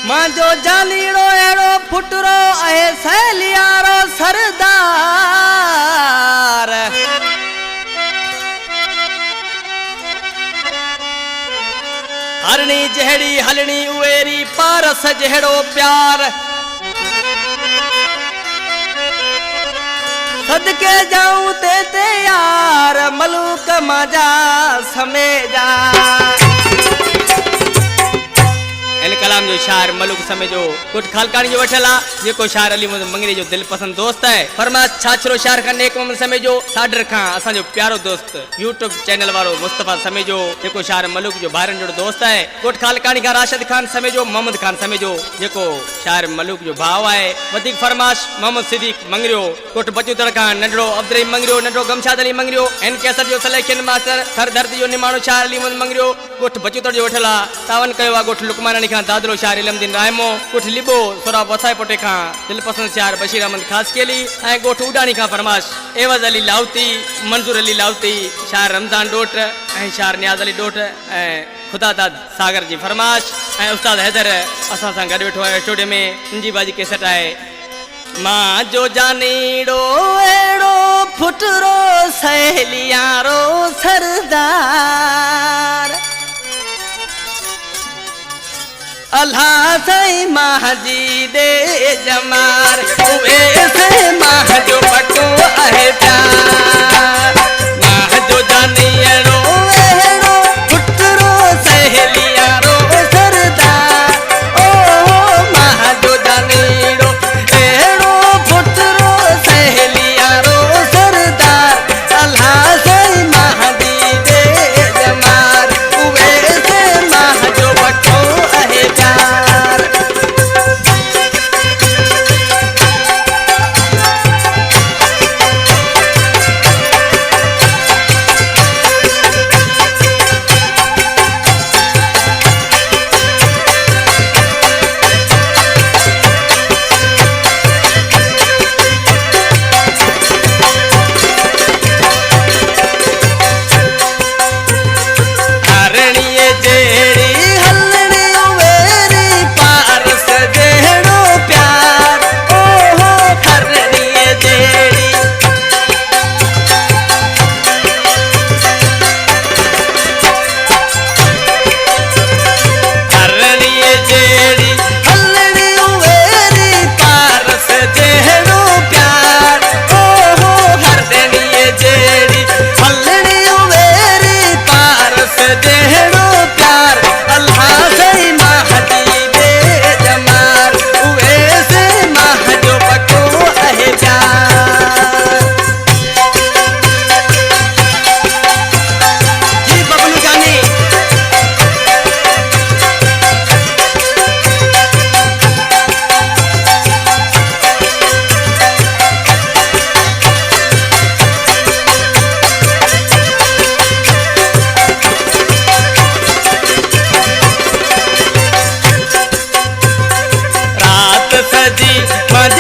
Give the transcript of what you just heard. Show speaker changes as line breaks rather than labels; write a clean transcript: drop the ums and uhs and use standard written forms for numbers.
मां जो जानीड़ो एड़ो फुटरो आहे सहेलियारो सरदार। हरणी जहड़ी हलनी उएरी पारस जहड़ो प्यार। सदके जाऊं ते यार मलूक माजा समेजा। इन कलाम जो शायर मलूक समय जो कुछ खालकानी जो वठला जेको शायर अली मोहम्मद मंगरी जो दिल पसंद दोस्त है। फरमा छाछरो शायर का नेक मोहम्मद समय जो साडर खां असा जो प्यारो दोस्त यूट्यूब चैनल वारो मुस्तफा समय जो जेको शायर मलूक जो भाइरन जो दोस्त है। कोट खालकानी का राशिद खान समय जो मोहम्मद खान समय जो जेको शायर मलूक जो भाव है। वधिक फरमाश मोहम्मद सिद्दीक मंगरियो। कोट बचूतर खान नंढड़ो अब्दुल मंगरियो नंढड़ो गमशाद अली मंगरियो। एन केसर जो सिलेक्शन मास्टर सरदर्द जो निमाणो शायर अली मोहम्मद मंगरियो। कोट बचूतर जो वठला तावन कयो गोठ लुकमान अली खान दादरो शायर इलमदीन रायमो। कोठ लिबो सोरा वसाई पोटे खां दिल पसंद शायर बशीर अहमद खास केली। ऐं गोठ उडानी खां फरमाश एवज अली लावती मंजूर अली लावती शायर रमजान डोट ऐं शायर नियाज अली डोट ऐं खुदादाद सागर जी फरमाश ऐं उस्ताद हैदर असां सां गॾु वेठो आहे स्टूडियो में। मुंहिंजी बाजी केसट आहे मां जो जानीड़ो एड़ो फुटरो सहेलियारो सरदार। अल्लाह सही माह जी दे जमार उए से माह जो बटो आहे प्यार। माह जो जानी एड़ो एड़ो फुटरो सहेलियारो सरदार। ओ माह जो जानीड़ो एड़ो फुटरो सहेलियारो सरदार। अल्लाह सही माह जी दे जमार उए से माह जो बटो आहे प्यार। रात सजी मज